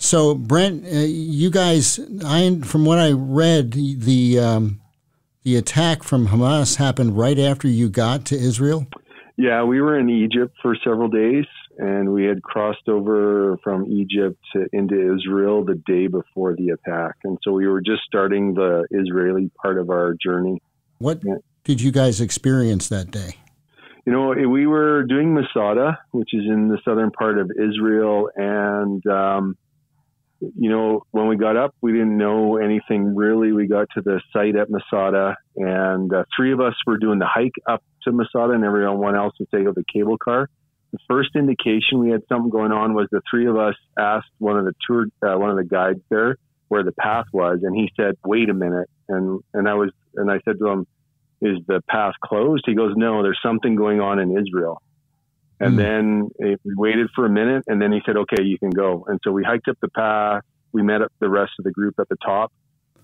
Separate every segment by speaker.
Speaker 1: So, Brent, you guys, from what I read, the attack from Hamas happened right after you got to Israel?
Speaker 2: Yeah, we were in Egypt for several days, and we had crossed over from Egypt into Israel the day before the attack. And so we were just starting the Israeli part of our journey.
Speaker 1: What did you guys experience that day?
Speaker 2: We were doing Masada, which is in the southern part of Israel, and when we got up, we didn't know anything really. We got to the site at Masada, and three of us were doing the hike up to Masada, and everyone else would take the cable car. The first indication we had something going on was the three of us asked one of the guides there where the path was, and he said, "Wait a minute," and I said to him, "Is the path closed?" He goes, "No, there's something going on in Israel." And then we waited for a minute, and then he said, "Okay, you can go." And so we hiked up the path. We met up the rest of the group at the top,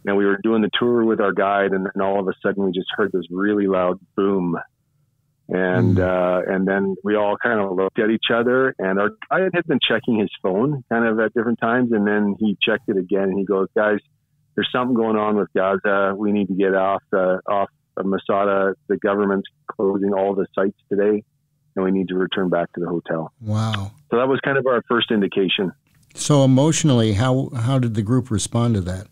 Speaker 2: and we were doing the tour with our guide. And then all of a sudden, we just heard this really loud boom, and then we all kind of looked at each other. And our guide had been checking his phone kind of at different times, and then he checked it again, and he goes, "Guys, there's something going on with Gaza. We need to get off of Masada. The government's closing all the sites today, and we need to return back to the hotel."
Speaker 1: Wow.
Speaker 2: So that was kind of our first indication.
Speaker 1: So emotionally, how did the group respond to that?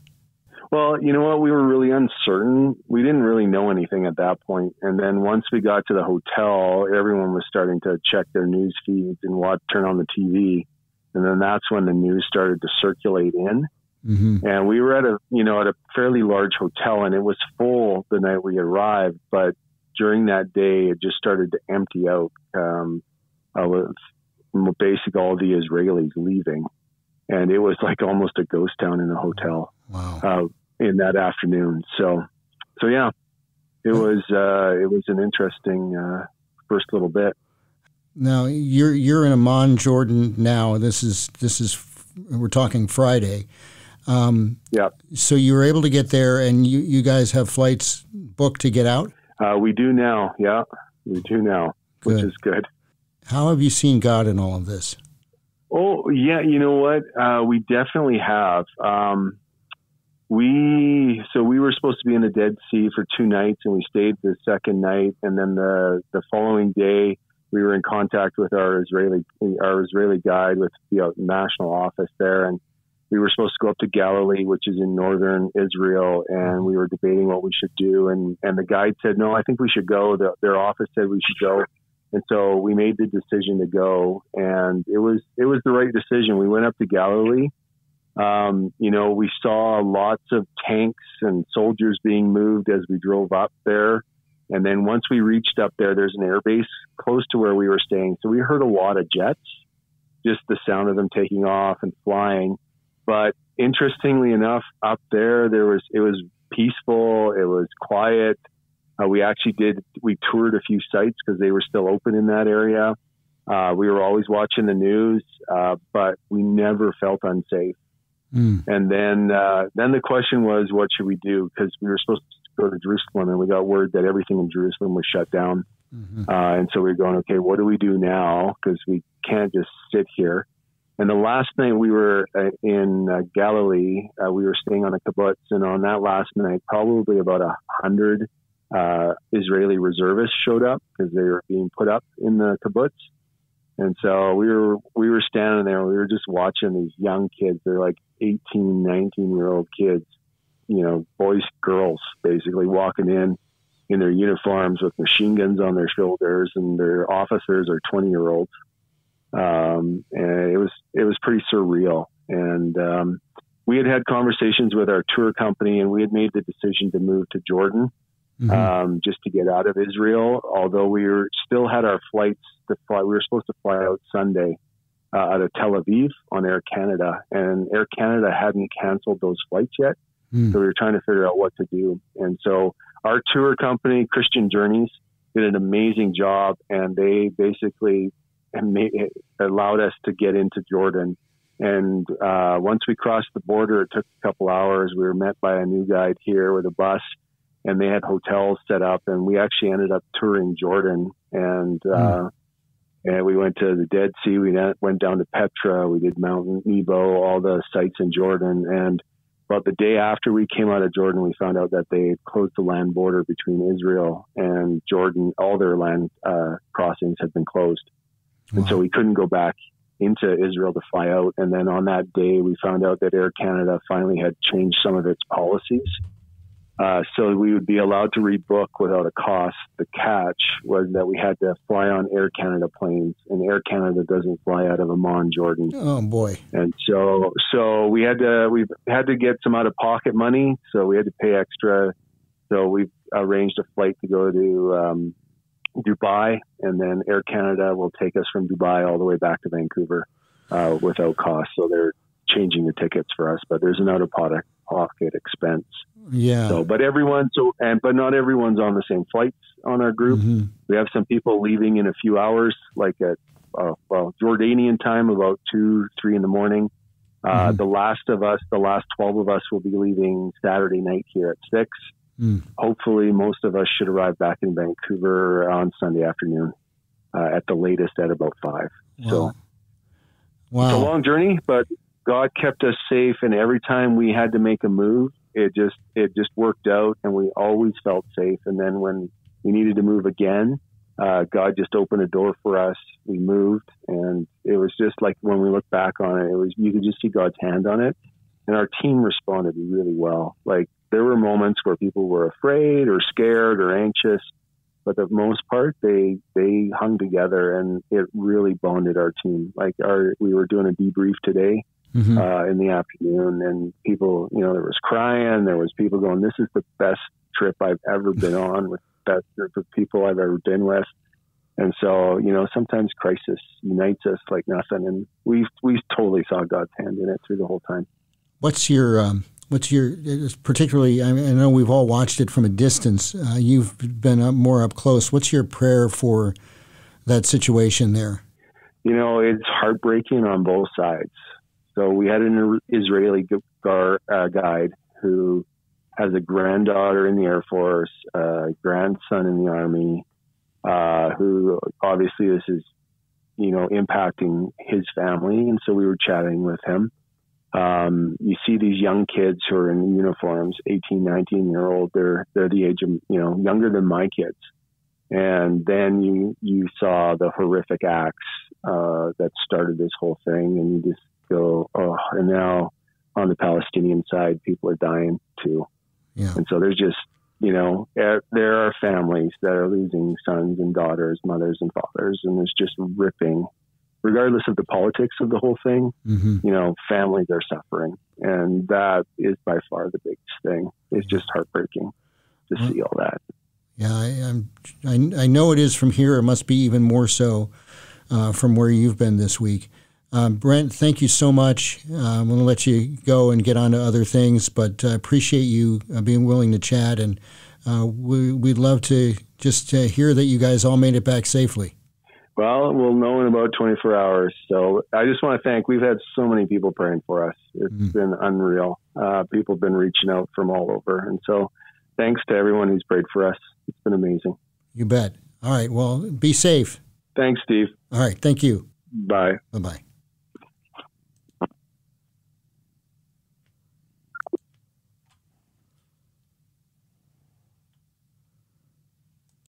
Speaker 2: Well, you know what? We were really uncertain. We didn't really know anything at that point. And then once we got to the hotel, everyone was starting to check their news feeds and turn on the TV. And then that's when the news started to circulate in. Mm-hmm. And we were at a fairly large hotel, and it was full the night we arrived. But during that day, it just started to empty out with basically all the Israelis leaving. And it was like almost a ghost town in the hotel.
Speaker 1: Wow.
Speaker 2: In that afternoon. So yeah, it was an interesting first little bit.
Speaker 1: Now you're in Amman, Jordan now. This is we're talking Friday.
Speaker 2: Yeah.
Speaker 1: So you were able to get there, and you guys have flights booked to get out?
Speaker 2: We do now. Yeah, we do now, which is good.
Speaker 1: How have you seen God in all of this?
Speaker 2: Oh, yeah. You know what? We definitely have. We were supposed to be in the Dead Sea for 2 nights, and we stayed the second night. And then the following day, we were in contact with our Israeli guide with the national office there. And we were supposed to go up to Galilee, which is in northern Israel. And we were debating what we should do. And the guide said, "No, I think we should go." Their office said we should go. And so we made the decision to go, and it was the right decision. We went up to Galilee. We saw lots of tanks and soldiers being moved as we drove up there. And then once we reached up there, there's an air base close to where we were staying. So we heard a lot of jets, just the sound of them taking off and flying. But interestingly enough, up there, it was peaceful. It was quiet. We toured a few sites because they were still open in that area. We were always watching the news, but we never felt unsafe. And then the question was, what should we do? Because we were supposed to go to Jerusalem, and we got word that everything in Jerusalem was shut down. Mm-hmm. And so we were going, okay, what do we do now? Because we can't just sit here. And the last night we were in Galilee, we were staying on a kibbutz, and on that last night, probably about 100 Israeli reservists showed up because they were being put up in the kibbutz. And so we were standing there, and we were just watching these young kids. They're like 18, 19-year-old kids, boys, girls, basically walking in their uniforms with machine guns on their shoulders, and their officers are 20-year-olds. And it was pretty surreal. And we had conversations with our tour company, and we had made the decision to move to Jordan. Mm-hmm. Just to get out of Israel, although we still had our flights to fly. We were supposed to fly out Sunday out of Tel Aviv on Air Canada, and Air Canada hadn't canceled those flights yet. So we were trying to figure out what to do. And so our tour company, Christian Journeys, did an amazing job, and they basically allowed us to get into Jordan. And once we crossed the border, it took a couple hours. We were met by a new guide here with a bus, and they had hotels set up, and we actually ended up touring Jordan. And And we went to the Dead Sea. We went down to Petra. We did Mount Nebo, all the sites in Jordan. And about the day after we came out of Jordan, we found out that they had closed the land border between Israel and Jordan. All their land crossings had been closed. Wow. And so we couldn't go back into Israel to fly out. And then on that day, we found out that Air Canada finally had changed some of its policies. So we would be allowed to rebook without a cost. The catch was that we had to fly on Air Canada planes, and Air Canada doesn't fly out of Amman, Jordan.
Speaker 1: Oh boy!
Speaker 2: And so we had to get some out of pocket money. So we had to pay extra. So we arranged a flight to go to Dubai, and then Air Canada will take us from Dubai all the way back to Vancouver without cost. So they're changing the tickets for us, but there's an out of pocket expense.
Speaker 1: Yeah.
Speaker 2: So, but not everyone's on the same flights on our group. Mm-hmm. We have some people leaving in a few hours, like at Jordanian time, about 2-3 in the morning. Mm-hmm. The last 12 of us will be leaving Saturday night here at 6. Mm. Hopefully, most of us should arrive back in Vancouver on Sunday afternoon, at the latest at about 5.
Speaker 1: Wow.
Speaker 2: So,
Speaker 1: wow.
Speaker 2: It's a long journey, but God kept us safe, and every time we had to make a move, it just worked out, and we always felt safe. And then when we needed to move again, God just opened a door for us. We moved, and it was just like when we look back on it, you could just see God's hand on it. And our team responded really well. Like, there were moments where people were afraid or scared or anxious, but for the most part, they hung together, and it really bonded our team. Like, we were doing a debrief today. Mm-hmm. In the afternoon, and people, there was crying. There was people going, "This is the best trip I've ever been on, with the best group of people I've ever been with." And so, sometimes crisis unites us like nothing, and we totally saw God's hand in it through the whole time.
Speaker 1: What's your particularly? I know we've all watched it from a distance. You've been more up close. What's your prayer for that situation there?
Speaker 2: It's heartbreaking on both sides. So we had an Israeli guide who has a granddaughter in the Air Force, a grandson in the Army, who obviously this is, impacting his family. And so we were chatting with him. You see these young kids who are in uniforms, 18, 19-year-old, they're the age of, younger than my kids. And then you saw the horrific acts that started this whole thing, and you just go, oh, and now on the Palestinian side, people are dying too. Yeah. And so there's just, there are families that are losing sons and daughters, mothers and fathers, and there's just ripping, regardless of the politics of the whole thing, mm-hmm. Families are suffering. And that is by far the biggest thing. It's just heartbreaking to see all that.
Speaker 1: Yeah, I know it is from here. It must be even more so from where you've been this week. Brent, thank you so much. I'm going to let you go and get on to other things, but I appreciate you being willing to chat, and we'd love to just hear that you guys all made it back safely.
Speaker 2: Well, we'll know in about 24 hours. So I just want to we've had so many people praying for us. It's been unreal. People have been reaching out from all over. And so thanks to everyone who's prayed for us. It's been amazing.
Speaker 1: You bet. All right. Well, be safe.
Speaker 2: Thanks, Steve.
Speaker 1: All right. Thank you.
Speaker 2: Bye.
Speaker 1: Bye-bye.